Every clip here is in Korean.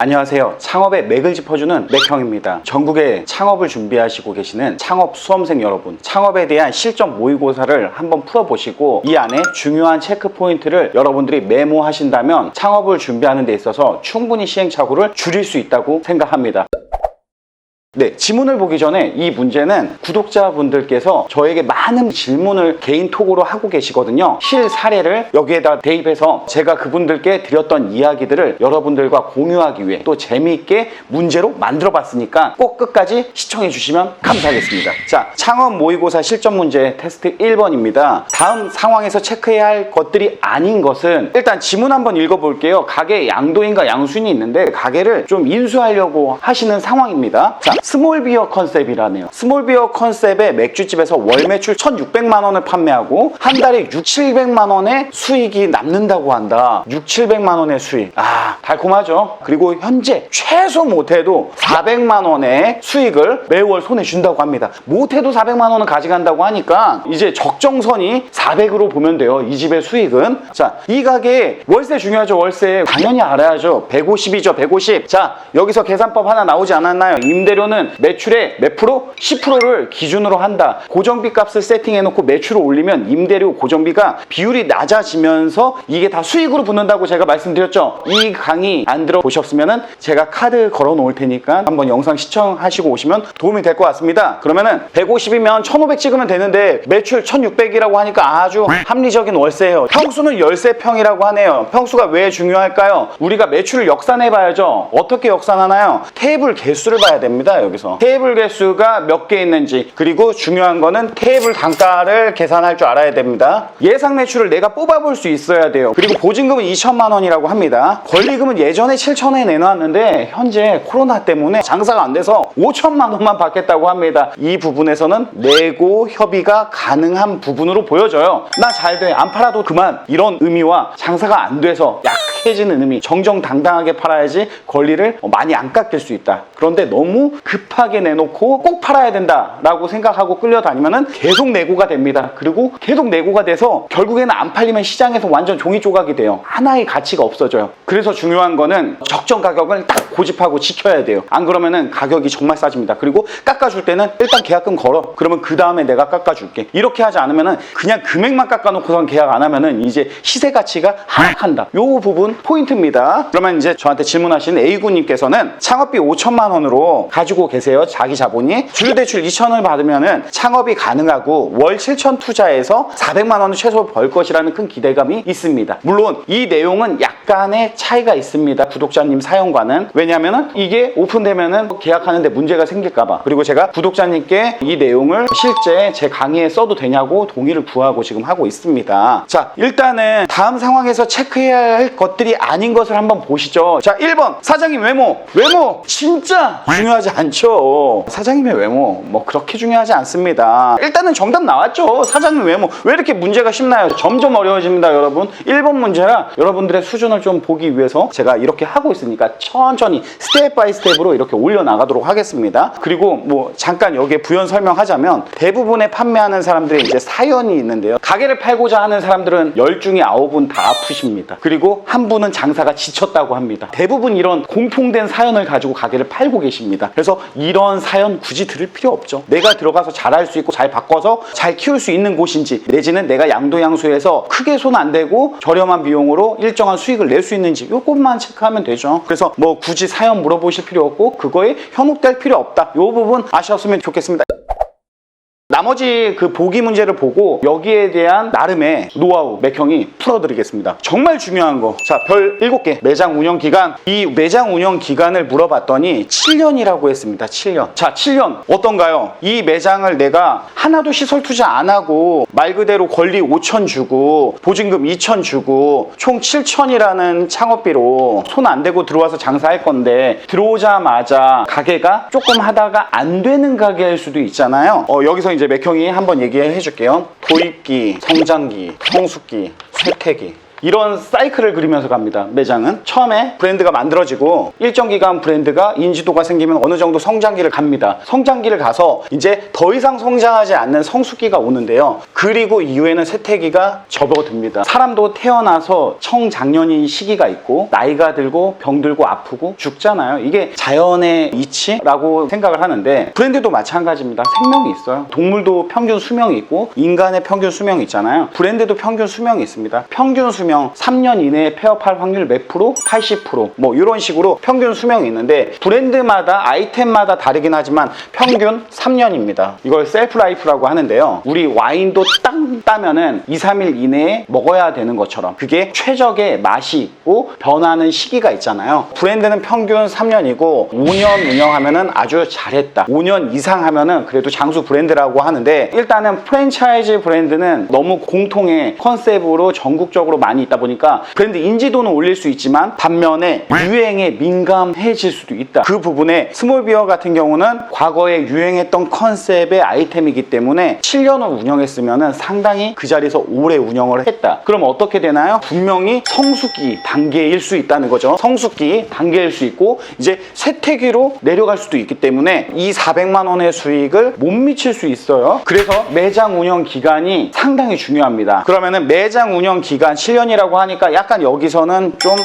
안녕하세요. 창업의 맥을 짚어주는 맥형입니다. 전국에 창업을 준비하시고 계시는 창업 수험생 여러분, 창업에 대한 실전 모의고사를 한번 풀어보시고 이 안에 중요한 체크 포인트를 여러분들이 메모하신다면 창업을 준비하는 데 있어서 충분히 시행착오를 줄일 수 있다고 생각합니다. 네, 지문을 보기 전에 이 문제는 구독자분들께서 저에게 많은 질문을 개인 톡으로 하고 계시거든요. 실 사례를 여기에다 대입해서 제가 그분들께 드렸던 이야기들을 여러분들과 공유하기 위해 또 재미있게 문제로 만들어 봤으니까 꼭 끝까지 시청해 주시면 감사하겠습니다. 자, 창업 모의고사 실전 문제 테스트 1번입니다. 다음 상황에서 체크해야 할 것들이 아닌 것은 일단 지문 한번 읽어볼게요. 가게 양도인과 양수인이 있는데 가게를 좀 인수하려고 하시는 상황입니다. 자, 스몰비어 컨셉이라네요. 스몰비어 컨셉의 맥주집에서 월 매출 1,600만 원을 판매하고 한 달에 6, 700만 원의 수익이 남는다고 한다. 6, 700만 원의 수익. 달콤하죠? 그리고 현재 최소 못해도 400만 원의 수익을 매월 손에 쥔다고 합니다. 못해도 400만 원을 가져간다고 하니까 이제 적정선이 400으로 보면 돼요. 이 집의 수익은. 자, 이 가게 월세 중요하죠. 월세 당연히 알아야죠. 150이죠. 150. 자, 여기서 계산법 하나 나오지 않았나요? 임대료는 매출의 몇 프로? 10%를 기준으로 한다. 고정비 값을 세팅해놓고 매출을 올리면 임대료 고정비가 비율이 낮아지면서 이게 다 수익으로 붙는다고 제가 말씀드렸죠. 이 강의 안 들어보셨으면 제가 카드 걸어 놓을 테니까 한번 영상 시청하시고 오시면 도움이 될 것 같습니다. 그러면은 150이면 1,500 찍으면 되는데 매출 1,600이라고 하니까 아주 합리적인 월세예요. 평수는 열세평이라고 하네요. 평수가 왜 중요할까요? 우리가 매출을 역산해 봐야죠. 어떻게 역산하나요? 테이블 개수를 봐야 됩니다. 여기서 테이블 개수가 몇 개 있는지, 그리고 중요한 거는 테이블 단가를 계산할 줄 알아야 됩니다. 예상 매출을 내가 뽑아볼 수 있어야 돼요. 그리고 보증금은 2천만 원이라고 합니다. 권리금은 예전에 7천에 내놨는데 현재 코로나 때문에 장사가 안 돼서 5천만 원만 받겠다고 합니다. 이 부분에서는 내고 협의가 가능한 부분으로 보여져요. 나 잘 돼, 안 팔아도 그만, 이런 의미와 장사가 안 돼서 약해지는 의미, 정정당당하게 팔아야지 권리를 많이 안 깎일 수 있다. 그런데 너무 급하게 내놓고 꼭 팔아야 된다라고 생각하고 끌려다니면은 계속 내고가 됩니다. 그리고 계속 내고가 돼서 결국에는 안 팔리면 시장에서 완전 종이 조각이 돼요. 하나의 가치가 없어져요. 그래서 중요한 거는 적정 가격을 딱 고집하고 지켜야 돼요. 안 그러면은 가격이 정말 싸집니다. 그리고 깎아줄 때는 일단 계약금 걸어. 그러면 그 다음에 내가 깎아줄게. 이렇게 하지 않으면은 그냥 금액만 깎아놓고선 계약 안 하면은 이제 시세 가치가 하락한다. 요 부분 포인트입니다. 그러면 이제 저한테 질문하신 A군님께서는 창업비 5천만 원으로 가지고 계세요. 자기 자본이. 주유대출 2천을 받으면은 창업이 가능하고 월 7천 투자해서 400만 원을 최소 벌 것이라는 큰 기대감이 있습니다. 물론 이 내용은 약간의 차이가 있습니다. 구독자님 사연과는. 왜냐면은 이게 오픈되면은 계약하는데 문제가 생길까봐. 그리고 제가 구독자님께 이 내용을 실제 제 강의에 써도 되냐고 동의를 구하고 지금 하고 있습니다. 자, 일단은 다음 상황에서 체크해야 할 것들이 아닌 것을 한번 보시죠. 자, 1번 사장님 외모. 외모 진짜 중요하지 않죠. 사장님의 외모 뭐 그렇게 중요하지 않습니다. 일단은 정답 나왔죠. 사장님 외모. 왜 이렇게 문제가 쉽나요? 점점 어려워집니다, 여러분. 1번 문제라 여러분들의 수준을 좀 보기 위해서 제가 이렇게 하고 있으니까 천천히 스텝 바이 스텝으로 이렇게 올려나가도록 하겠습니다. 그리고 뭐 잠깐 여기에 부연 설명하자면 대부분의 판매하는 사람들의 이제 사연이 있는데요. 가게를 팔고자 하는 사람들은 10 중에 9분 다 아프십니다. 그리고 한 분은 장사가 지쳤다고 합니다. 대부분 이런 공통된 사연을 가지고 가게를 팔고 계십니다. 그래서 이런 사연 굳이 들을 필요 없죠. 내가 들어가서 잘할 수 있고 잘 바꿔서 잘 키울 수 있는 곳인지, 내지는 내가 양도양수해서 크게 손 안 대고 저렴한 비용으로 일정한 수익을 낼 수 있는지 이것만 체크하면 되죠. 그래서 뭐 굳이 사연 물어보실 필요 없고 그거에 현혹될 필요 없다. 이 부분 아셨으면 좋겠습니다. 나머지 그 보기 문제를 보고 여기에 대한 나름의 노하우 맥형이 풀어드리겠습니다. 정말 중요한 거. 자, 별 7개. 매장 운영 기간. 이 매장 운영 기간을 물어봤더니 7년이라고 했습니다. 7년. 자, 7년 어떤가요? 이 매장을 내가 하나도 시설 투자 안 하고 말 그대로 권리 5천 주고 보증금 2천 주고 총 7천이라는 창업비로 손 안 대고 들어와서 장사할 건데 들어오자마자 가게가 조금 하다가 안 되는 가게일 수도 있잖아요. 여기서 이제 맥형이 한번 얘기해 줄게요. 도입기, 성장기, 성숙기, 쇠퇴기. 이런 사이클을 그리면서 갑니다. 매장은 처음에 브랜드가 만들어지고 일정 기간 브랜드가 인지도가 생기면 어느 정도 성장기를 갑니다. 성장기를 가서 이제 더 이상 성장하지 않는 성숙기가 오는데요. 그리고 이후에는 쇠퇴기가 접어듭니다. 사람도 태어나서 청장년인 시기가 있고 나이가 들고 병들고 아프고 죽잖아요. 이게 자연의 이치라고 생각을 하는데 브랜드도 마찬가지입니다. 생명이 있어요. 동물도 평균 수명이 있고 인간의 평균 수명이 있잖아요. 브랜드도 평균 수명이 있습니다. 평균 수명 3년 이내에 폐업할 확률 몇 프로? 80%. 뭐 이런 식으로 평균 수명이 있는데 브랜드마다 아이템마다 다르긴 하지만 평균 3년입니다. 이걸 셀프 라이프라고 하는데요. 우리 와인도 딱 따면은 2, 3일 이내에 먹어야 되는 것처럼 그게 최적의 맛이 있고 변하는 시기가 있잖아요. 브랜드는 평균 3년이고 5년 운영하면은 아주 잘했다. 5년 이상 하면은 그래도 장수 브랜드라고 하는데 일단은 프랜차이즈 브랜드는 너무 공통의 컨셉으로 전국적으로 많이 있다 보니까 브랜드 인지도는 올릴 수 있지만 반면에 유행에 민감해질 수도 있다. 그 부분에 스몰비어 같은 경우는 과거에 유행했던 컨셉의 아이템이기 때문에 7년을 운영했으면 상당히 그 자리에서 오래 운영을 했다. 그럼 어떻게 되나요? 분명히 성숙기 단계일 수 있다는 거죠. 성숙기 단계일 수 있고 이제 쇠퇴기로 내려갈 수도 있기 때문에 이 400만 원의 수익을 못 미칠 수 있어요. 그래서 매장 운영 기간이 상당히 중요합니다. 그러면은 매장 운영 기간 7년이라고 하니까 약간 여기서는 좀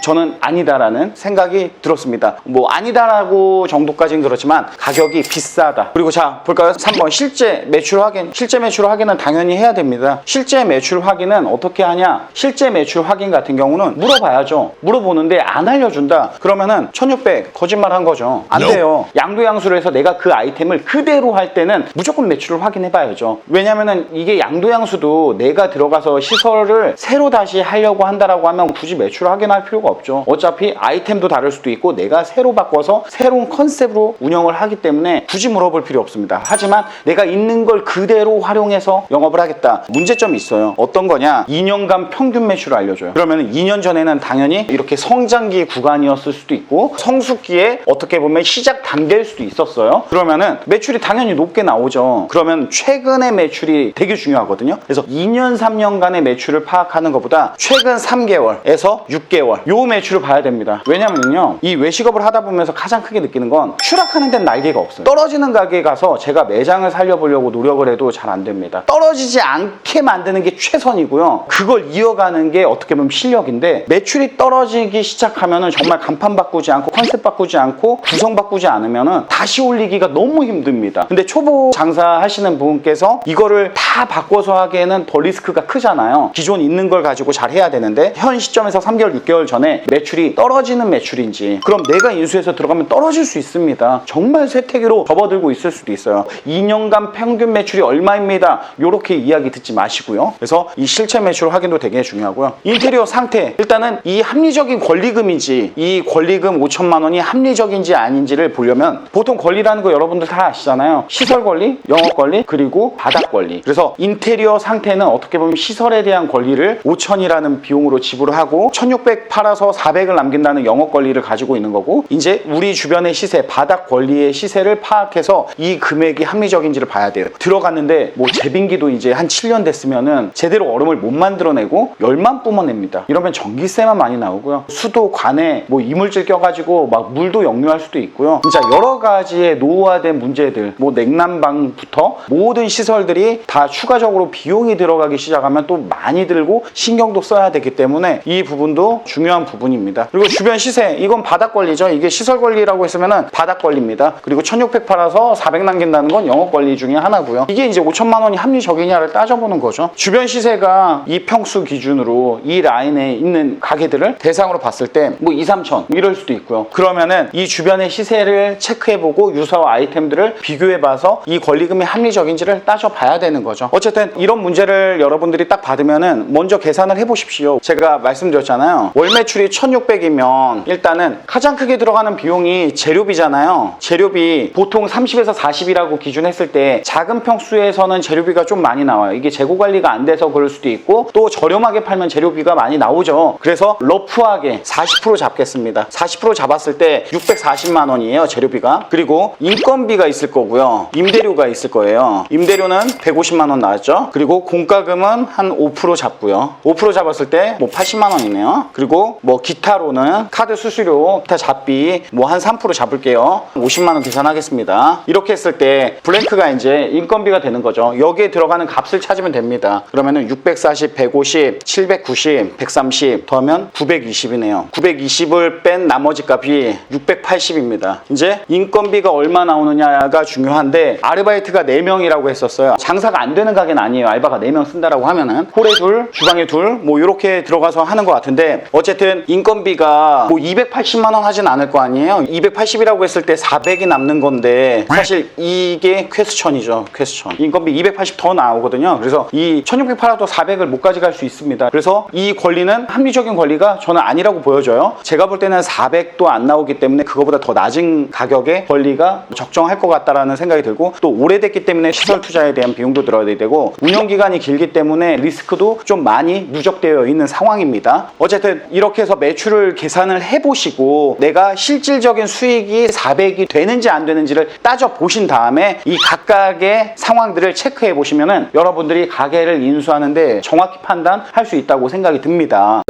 저는 아니다라는 생각이 들었습니다. 뭐 아니다라고 정도까지는 그렇지만 가격이 비싸다. 그리고 자 볼까요? 3번 실제 매출 확인. 실제 매출 확인은 당연히 해야 됩니다. 실제 매출 확인은 어떻게 하냐? 실제 매출 확인 같은 경우는 물어봐야죠. 물어보는데 안 알려준다. 그러면은 1600 거짓말 한 거죠. 안 돼요. 양도양수를 해서 내가 그 아이템을 그대로 할 때는 무조건 매출을 확인해 봐야죠. 왜냐면은 이게 양도양수도 내가 들어가서 시설을 새로 다시 하려고 한다라고 하면 굳이 매출을 확인할 필요가 없죠. 어차피 아이템도 다를 수도 있고 내가 새로 바꿔서 새로운 컨셉으로 운영을 하기 때문에 굳이 물어볼 필요 없습니다. 하지만 내가 있는 걸 그대로 활용해서 영업을 하겠다. 문제점이 있어요. 어떤 거냐? 2년간 평균 매출을 알려줘요. 그러면 2년 전에는 당연히 이렇게 성장기 구간이었을 수도 있고 성숙기에 어떻게 보면 시작 단계일 수도 있었어요. 그러면은 매출이 당연히 높게 나오죠. 그러면 최근의 매출이 되게 중요하거든요. 그래서 2년, 3년간의 매출을 파악하는 것보다 최근 3개월에서 6개월 요 매출을 봐야 됩니다. 왜냐면요. 이 외식업을 하다 보면서 가장 크게 느끼는 건 추락하는 데는 날개가 없어요. 떨어지는 가게에 가서 제가 매장을 살려보려고 노력을 해도 잘 안 됩니다. 떨어지지 않게 만드는 게 최선이고요. 그걸 이어가는 게 어떻게 보면 실력인데 매출이 떨어지기 시작하면은 정말 간판 바꾸지 않고 컨셉 바꾸지 않고 구성 바꾸지 않으면은 다시 올리기가 너무 힘듭니다. 근데 초보 장사하시는 분께서 이거를 다 바꿔서 하기에는 더 리스크가 크잖아요. 기존 있는 걸 가지고 잘 해야 되는데 현 시점에서 3개월, 6개월 전에 매출이 떨어지는 매출인지 그럼 내가 인수해서 들어가면 떨어질 수 있습니다. 정말 쇠퇴기로 접어들고 있을 수도 있어요. 2년간 평균 매출이 얼마입니다. 요렇게 이야기 듣지 마시고요. 그래서 이 실체 매출 확인도 되게 중요하고요. 인테리어 상태 일단은 이 합리적인 권리금인지 이 권리금 5천만 원이 합리적인지 아닌지를 보려면 보통 권리라는 거 여러분들 다 아시잖아요. 시설 권리, 영업 권리, 그리고 바닥 권리. 그래서 인테리어 상태는 어떻게 보면 시설에 대한 권리를 5천이라는 비용으로 지불을 하고 1600 팔아서 400을 남긴다는 영업 권리를 가지고 있는 거고 이제 우리 주변의 시세, 바닥 권리의 시세를 파악해서 이 금액이 합리적인지를 봐야 돼요. 들어갔는데 뭐 제빙기도 이제 한 7년 됐으면은 제대로 얼음을 못 만들어내고 열만 뿜어냅니다. 이러면 전기세만 많이 나오고요. 수도, 관에 뭐 이물질 껴가지고 막 물도 역류할 수도 있고요. 진짜 여러 가지의 노후화된 문제들, 뭐 냉난방부터 모든 시설들이 다 추가적으로 비용이 들어가기 시작하면 또 많이 들고 신경도 써야 되기 때문에 이 부분도 중요한 부분입니다. 그리고 주변 시세, 이건 바닥 권리죠. 이게 시설 권리라고 했으면은 바닥 권리입니다. 그리고 1600 팔아서 400 남긴다는 건 영업 권리 중에 하나고요. 이게 이제 5천만 원이 합리적이냐를 따져보는 거죠. 주변 시세가 이 평수 기준으로 이 라인에 있는 가게들을 대상으로 봤을 때 뭐 2, 3천 이럴 수도 있고요. 그러면은 이 주변의 시세를 체크해보고 유사 아이템들을 비교해봐서 이 권리금이 합리적인지를 따져봐야 되는 거죠. 어쨌든 이런 문제를 여러분들이 딱 받으면은 먼저 계산을 해보십시오. 제가 말씀드렸잖아요. 월 매출이 1600이면 일단은 가장 크게 들어가는 비용이 재료비잖아요. 재료비 보통 30에서 40이라고 기준했을 때 작은 평수에서는 재료비가 좀 많이 나와요. 이게 재고 관리가 안 돼서 그럴 수도 있고 또 저렴하게 팔면 재료비가 많이 나오죠. 그래서 러프하게 40% 잡겠습니다. 40% 잡았을 때 640만 원이에요. 재료비가. 그리고 인건비가 있을 거고요. 임대료가 있을 거예요. 임대료는 150만 원 나왔죠. 그리고 공과금은 한 5% 잡고요. 5% 잡았을 때 뭐 80만 원이네요. 그리고 뭐 기타로는 카드 수수료, 기타 잡비 뭐 한 3% 잡을게요. 50만 원 계산하겠습니다. 이렇게 했을 때 블랭크가 이제 인건비가 되는 거죠. 여기에 들어가는 값을 찾으면 됩니다. 그러면은 640, 150, 790, 130 더하면 920이네요. 920을 뺀 나머지 값이 680입니다. 이제 인건비가 얼마 나오느냐가 중요한데 아르바이트가 4명이라고 했었어요. 장사가 안 되는 가게는 아니에요. 알바가 4명 쓴다라고 하면은 홀에 둘, 주방에 둘 뭐 이렇게 들어가서 하는 것 같은데 어쨌든 인건비가 뭐 280만 원 하진 않을 거 아니에요. 280이라고 했을 때 400이 남는 건데 사실 이게 퀘스천이죠. 퀘스천. 인건비 280 더 나오거든요. 그래서 이 1600 팔아도 400을 못 가져갈 수 있습니다. 그래서 이 권리는 합리적인 권리가 저는 아니라고 보여져요. 제가 볼 때는 400도 안 나오기 때문에 그거보다 더 낮은 가격의 권리가 적정할 것 같다라는 생각이 들고 또 오래됐기 때문에 시설 투자에 대한 비용도 들어야 되고 운영기간이 길기 때문에 리스크도 좀 많이 누적되어 있는 상황입니다. 어쨌든 이렇게 해서 매출을 계산을 해보시고 내가 실질적인 수익이 400이 되는지 안 되는지를 따져보신 다음에 이 각각의 상황들을 체크해 보시면은 여러분들이 가게를 인수하는데 정확히 판단할 수 있다고 생각이 듭니다.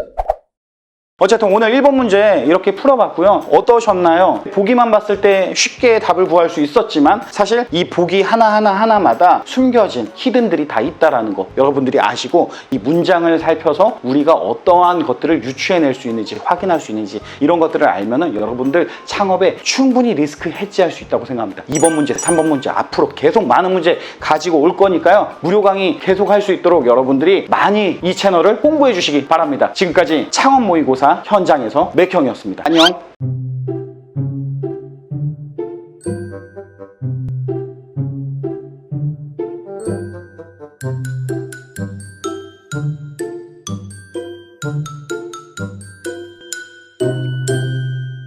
어쨌든 오늘 1번 문제 이렇게 풀어봤고요. 어떠셨나요? 보기만 봤을 때 쉽게 답을 구할 수 있었지만 사실 이 보기 하나마다 숨겨진 히든들이 다 있다라는 거 여러분들이 아시고 이 문장을 살펴서 우리가 어떠한 것들을 유추해낼 수 있는지 확인할 수 있는지 이런 것들을 알면은 여러분들 창업에 충분히 리스크 해지할 수 있다고 생각합니다. 2번 문제, 3번 문제 앞으로 계속 많은 문제 가지고 올 거니까요. 무료 강의 계속 할 수 있도록 여러분들이 많이 이 채널을 홍보해 주시기 바랍니다. 지금까지 창업 모의고사 현장에서 맥형이었습니다. 안녕.